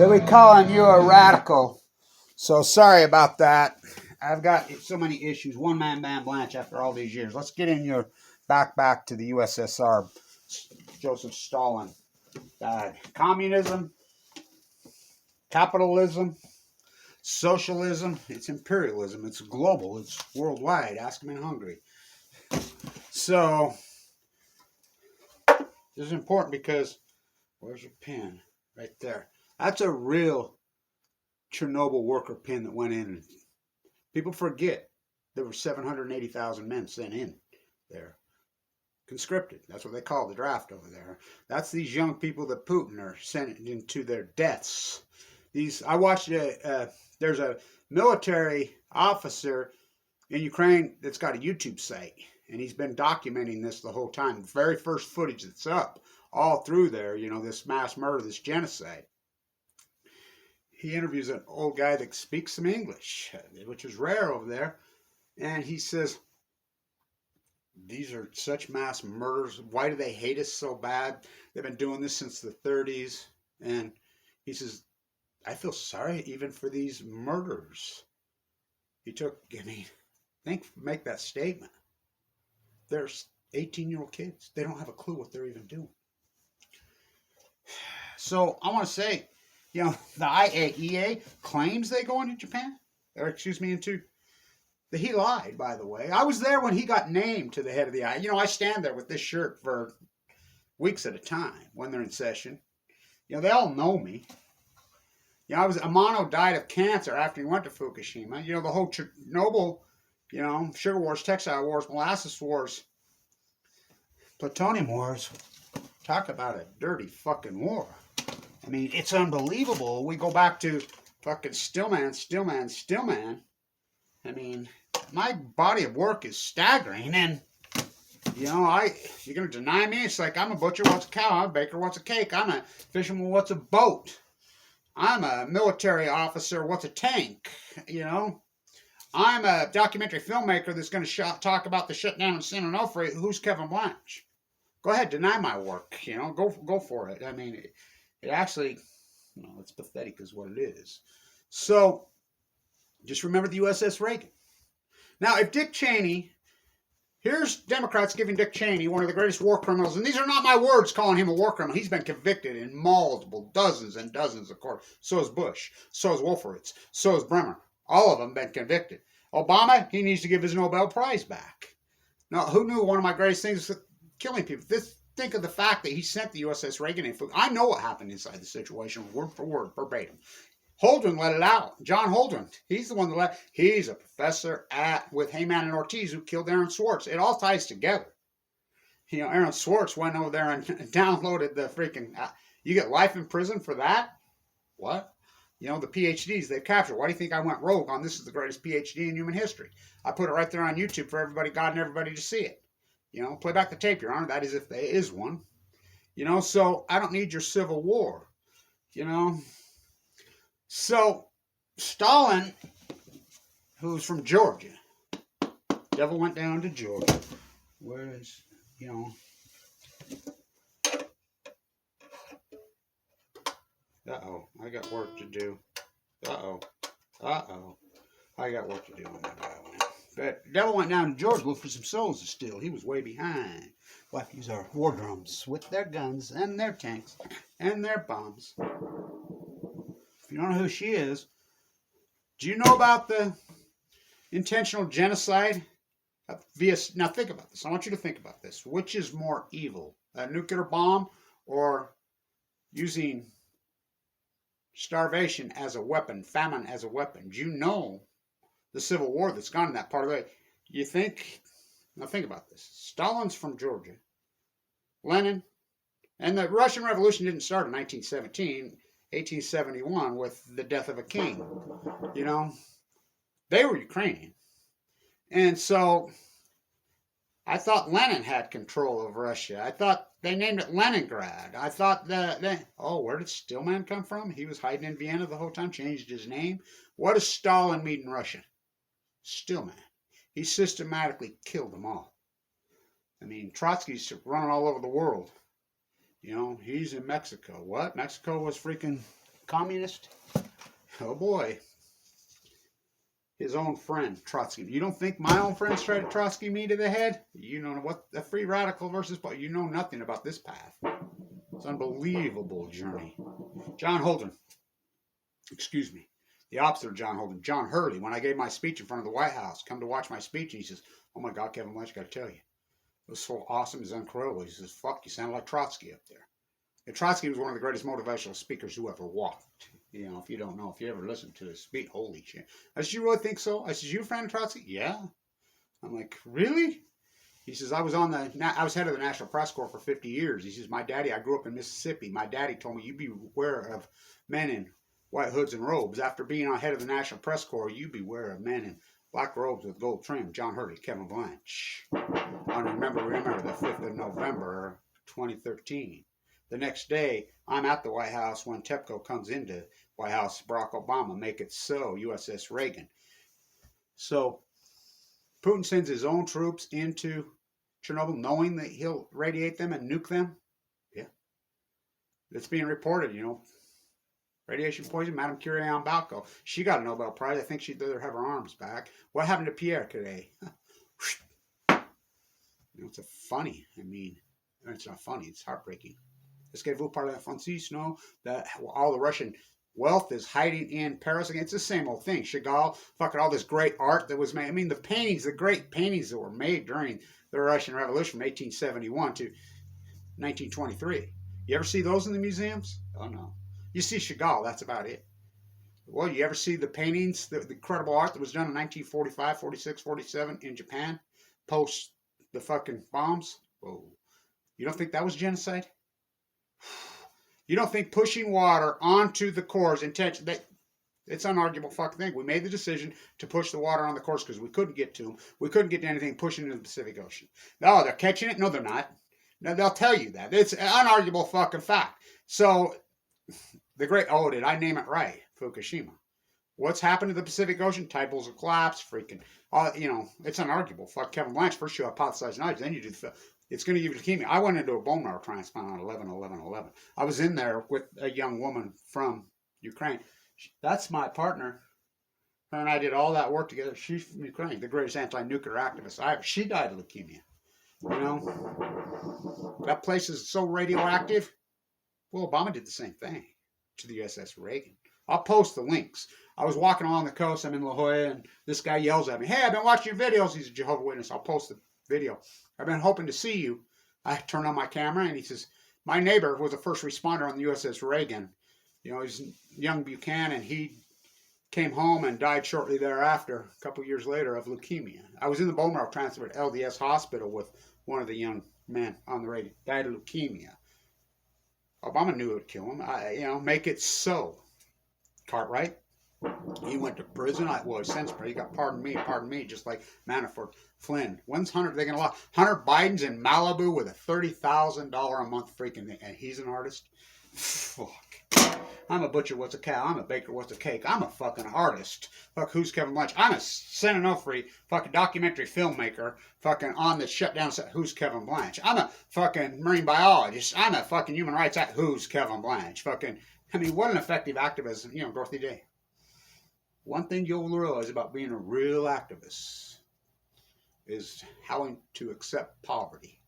They'll be calling you a radical. So sorry about that. I've got so many issues. One man Blanche after all these years. Let's get in your back to the USSR. Joseph Stalin died. Communism, capitalism, socialism, it's imperialism, it's global, it's worldwide. Ask them in Hungary. So, this is important because, where's your pen? Right there. That's a real Chernobyl worker pin that went in. People forget there were 780,000 men sent in there. Conscripted. That's what they call the draft over there. That's these young people that Putin are sending into their deaths. I watched there's a military officer in Ukraine that's got a YouTube site, and he's been documenting this the whole time. The very first footage that's up all through there, this mass murder, this genocide. He interviews an old guy that speaks some English, which is rare over there, and he says, these are such mass murders. Why do they hate us so bad? They've been doing this since the 30s. And he says, I feel sorry even for these murderers. Make that statement. They're 18-year-old kids. They don't have a clue what they're even doing. So I want to say, the IAEA claims they go into Japan, he lied, by the way. I was there when he got named to the head of the IAEA. I stand there with this shirt for weeks at a time when they're in session. They all know me. Amano died of cancer after he went to Fukushima. The whole Chernobyl, sugar wars, textile wars, molasses wars, plutonium wars. Talk about a dirty fucking war. I mean, it's unbelievable. We go back to fucking Stillman. I mean, my body of work is staggering, and you're gonna deny me? It's like I'm a butcher, what's a cow? I'm a baker, what's a cake? I'm a fisherman, what's a boat? I'm a military officer, what's a tank? I'm a documentary filmmaker that's gonna talk about the shutdown in San Onofre. Who's Kevin Blanche? Go ahead, deny my work. Go for it. I mean, it actually, it's pathetic, is what it is. So. Just remember the USS Reagan. Now, if Dick Cheney, here's Democrats giving Dick Cheney, one of the greatest war criminals, and these are not my words calling him a war criminal. He's been convicted in multiple, dozens and dozens of courts. So is Bush. So is Wolfowitz. So is Bremer. All of them been convicted. Obama, he needs to give his Nobel Prize back. Now, who knew one of my greatest things is killing people? Think of the fact that he sent the USS Reagan in. I know what happened inside the situation, word for word, verbatim. Holden let it out. John Holden, he's the one that he's a professor with Heyman and Ortiz who killed Aaron Swartz. It all ties together. Aaron Swartz went over there and downloaded the freaking, you get life in prison for that? What? The PhDs they've captured. Why do you think I went rogue on this is the greatest PhD in human history? I put it right there on YouTube for everybody, God and everybody to see it. Play back the tape, Your Honor. That is if there is one. So I don't need your civil war. So, Stalin, who's from Georgia, devil went down to Georgia, whereas, I got work to do. I got work to do on that violin. But the devil went down to Georgia, looked for some souls to steal. He was way behind. We'll have to use our war drums with their guns and their tanks and their bombs. You don't know who she is. Do you know about the intentional genocide? Now think about this. I want you to think about this. Which is more evil? A nuclear bomb or using starvation as a weapon, famine as a weapon? Do you know the civil war that's gone in that part of it? Now think about this. Stalin's from Georgia. Lenin. And the Russian Revolution didn't start in 1917. 1871 with the death of a king. They were Ukrainian. And so I thought Lenin had control of Russia. I thought they named it Leningrad. I thought where did Stillman come from? He was hiding in Vienna the whole time, changed his name. What does Stalin mean in Russian? Stillman. He systematically killed them all. I mean, Trotsky's running all over the world. He's in Mexico. What? Mexico was freaking communist. Oh boy. His own friend, Trotsky. You don't think my own friends tried to Trotsky me to the head? You know what? The free radical versus, but you know nothing about this path. It's an unbelievable journey. John Holden. Excuse me. The opposite of John Holden. John Hurley. When I gave my speech in front of the White House, come to watch my speech, and he says, "Oh my God, Kevin Blanch, got to tell you. It was so awesome. It's incredible." He says, "Fuck, you sound like Trotsky up there." And Trotsky was one of the greatest motivational speakers who ever walked. You know, if you don't know, if you ever listened to his speech, holy shit. I said, "You really think so?" I said, "You a fan of Trotsky?" "Yeah." I'm like, "Really?" He says, I was head of the National Press Corps for 50 years. He says, "My daddy, I grew up in Mississippi. My daddy told me, you beware of men in white hoods and robes. After being on head of the National Press Corps, you beware of men in black robes with gold trim." John Hurley, Kevin Blanch. I remember the 5th of November, 2013. The next day, I'm at the White House when TEPCO comes into White House. Barack Obama, "Make it so," USS Reagan. So Putin sends his own troops into Chernobyl knowing that he'll radiate them and nuke them. Yeah. It's being reported, you know. Radiation poison, Madame Curie on Balco. She got a Nobel Prize. I think she'd rather have her arms back. What happened to Pierre Curie? You know, it's funny. I mean, it's not funny. It's heartbreaking. Est-ce que vous parlez français? No, that all the Russian wealth is hiding in Paris. Again, it's the same old thing. Chagall, fucking all this great art that was made. I mean, the paintings, the great paintings that were made during the Russian Revolution from 1871 to 1923. You ever see those in the museums? Oh, no. You see Chagall, that's about it. Well, you ever see the paintings, the incredible art that was done in 1945, 46, 47 in Japan, post the fucking bombs? Whoa. You don't think that was genocide? You don't think pushing water onto the cores intention, it's an unarguable fucking thing. We made the decision to push the water on the cores because we couldn't get to them. We couldn't get to anything pushing into the Pacific Ocean. No, they're catching it. No, they're not. No, they'll tell you that. It's an unarguable fucking fact. So the great, did I name it right? Fukushima. What's happened to the Pacific Ocean? Tide pools have collapsed, freaking, you know, it's unarguable. Fuck Kevin Blanch. First you hypothesize knowledge, then you do the, it's going to give you leukemia. I went into a bone marrow transplant on 11/11/11. I was in there with a young woman from Ukraine. That's my partner. Her and I did all that work together. She's from Ukraine, the greatest anti-nuclear activist I ever. She died of leukemia. You know, that place is so radioactive. Well, Obama did the same thing to the USS Reagan. I'll post the links. I was walking along the coast. I'm in La Jolla, and this guy yells at me, "Hey, I've been watching your videos." He's a Jehovah's Witness. I'll post the video. "I've been hoping to see you." I turn on my camera, and he says, "My neighbor was a first responder on the USS Reagan. You know, he's young Buchanan. He came home and died shortly thereafter, a couple years later, of leukemia. I was in the bone marrow transplant at LDS Hospital with one of the young men on the radio. Died of leukemia." Obama knew it would kill him. You know, make it so. Cartwright, he went to prison. Well, since he got pardon me, just like Manafort. Flynn, when's Hunter? They're gonna lie. Hunter Biden's in Malibu with a $30,000 a month freaking thing, and he's an artist. Fuck. I'm a butcher. What's a cow? I'm a baker. What's a cake? I'm a fucking artist. Fuck, who's Kevin Blanch? I'm a San Onofre fucking documentary filmmaker. Fucking on the shutdown set. Who's Kevin Blanch? I'm a fucking marine biologist. I'm a fucking human rights activist. Who's Kevin Blanch? Fucking, I mean, what an effective activist, you know, Dorothy Day. One thing you'll realize about being a real activist is how to accept poverty.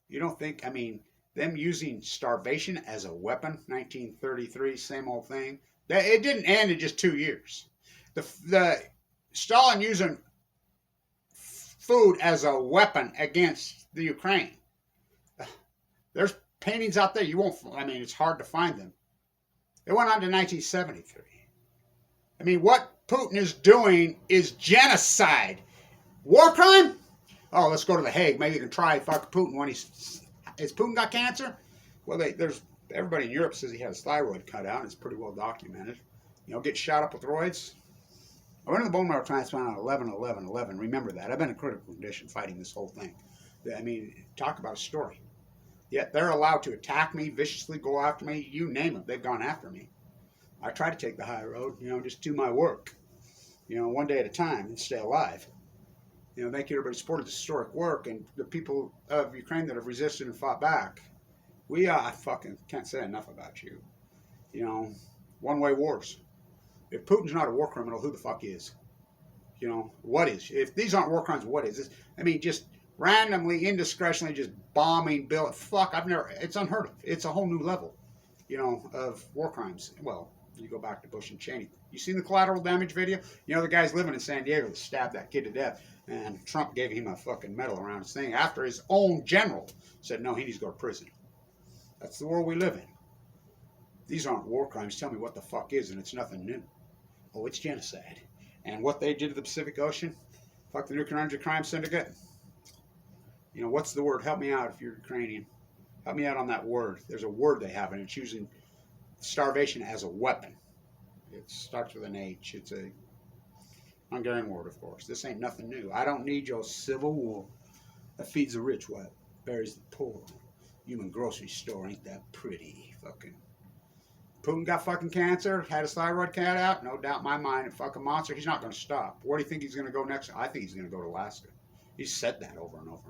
You don't think, I mean, them using starvation as a weapon, 1933, same old thing. It didn't end in just 2 years. The Stalin using food as a weapon against the Ukraine. There's paintings out there. You won't, I mean, it's hard to find them. It went on to 1973. I mean, what Putin is doing is genocide. War crime? Oh, let's go to The Hague. Maybe you can try fuck Putin when has Putin got cancer? Well, there's everybody in Europe says he had his thyroid cut out. It's pretty well documented. You know, get shot up with roids. I went to the bone marrow transplant on 11/11/11. Remember that. I've been in critical condition fighting this whole thing. I mean, talk about a story. Yet they're allowed to attack me, viciously go after me. You name it, they've gone after me. I try to take the high road, you know, just do my work, you know, one day at a time and stay alive. You know, thank you everybody who supported this historic work and the people of Ukraine that have resisted and fought back. I fucking can't say enough about you. You know, One-way wars. If Putin's not a war criminal, who the fuck is? You know, what is? If these aren't war crimes, what is this? I mean, just randomly, indiscretionally, just bombing, fuck, it's unheard of. It's a whole new level, you know, of war crimes. Well, you go back to Bush and Cheney. You seen the collateral damage video? You know, the guy's living in San Diego that stabbed that kid to death, and Trump gave him a fucking medal around his thing after his own general said, no, he needs to go to prison. That's the world we live in. These aren't war crimes. Tell me what the fuck is, and it's nothing new. Oh, it's genocide. And what they did to the Pacific Ocean, fuck the Nuclear Energy Crime Syndicate. You know, what's the word? Help me out if you're Ukrainian. Help me out on that word. There's a word they have, and it's using starvation as a weapon. It starts with an H. It's a Hungarian word, of course. This ain't nothing new. I don't need your civil war that feeds the rich while it buries the poor. Human grocery store ain't that pretty. Fucking Putin got fucking cancer, had his thyroid cat out. No doubt in my mind, a fucking monster. He's not going to stop. Where do you think he's going to go next? I think he's going to go to Alaska. He's said that over and over.